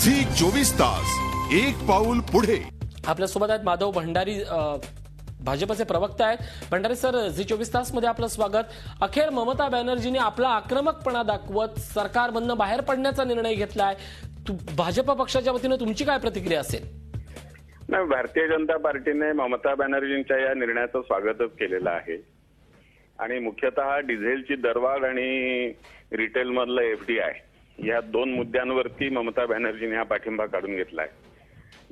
Zee 24 तास एक पाऊल पुढे। आपल्या सोबत आहेत माधव भंडारी, भाजपचे प्रवक्ते आहेत। भंडारी सर, झी 24 तास मध्ये आपलं स्वागत। अखेर ममता बॅनर्जींनी आपला आक्रमकपणा दाखवत सरकारमधून बाहेर पडण्याचा निर्णय घेतलाय। भाजप पक्षाच्या वतीने तुमची काय प्रतिक्रिया असेल? नाही, भारतीय जनता पार्टीने ममता बॅनर्जींच्या या निर्णयाचं स्वागतच केलेलं आहे आणि मुख्यतः डिझेलची दरवाढ आणि रिटेल मधलं एफडीआय या दोन मुद्द्यांवरती ममता बॅनर्जींनी हा पाठिंबा काढून घेतलाय।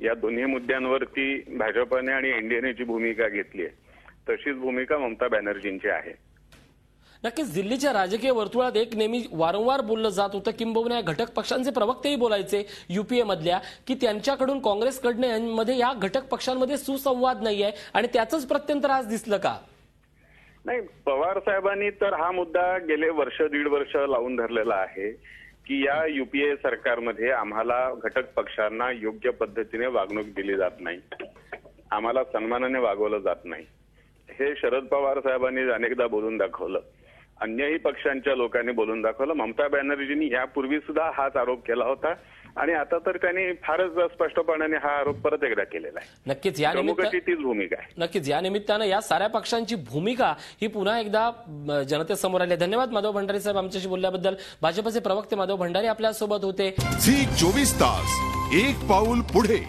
या दोन्ही मुद्द्यांवरती भाजपने आणि एनडीएने जी भूमिका घेतली आहे तशीच भूमिका ममता बॅनर्जींची आहे। नक्कीच दिल्लीच्या राजकीय वर्तुळात एक नेहमी वारंवार बोललं जात होतं, किंबहुना घटक पक्षांचे प्रवक्तेही बोलायचे युपीए मधल्या, की त्यांच्याकडून काँग्रेसकडनं यांमध्ये या घटक पक्षांमध्ये सुसंवाद नाहीये आणि त्याचंच प्रत्यंतर आज दिसलं का? नाही, पवार साहेबांनी तर हा मुद्दा गेले वर्ष दीड वर्ष लावून धरलेला आहे की या युपीए सरकारमध्ये आम्हाला घटक पक्षांना योग्य पद्धतीने वागणूक दिली जात नाही, आम्हाला सन्मानाने वागवलं जात नाही। हे शरद पवार साहेबांनी अनेकदा बोलून दाखवलं, अन्यही पक्षांच्या लोकांनी बोलून दाखवलं। ममता बॅनर्जींनी यापूर्वी सुद्धा हाच आरोप केला होता आणि आता तर त्यांनी फारच स्पष्टपणाने हा आरोप परत एकदा केलेला आहे। नक्कीच या निमित्ताने तीच भूमिका आहे। नक्कीच या निमित्तानं या साऱ्या पक्षांची भूमिका ही पुन्हा एकदा जनतेसमोर आली। धन्यवाद माधव भंडारी साहेब आमच्याशी बोलल्याबद्दल। भाजपचे प्रवक्ते माधव भंडारी आपल्या सोबत होते। झी 24 तास एक पाऊल पुढे।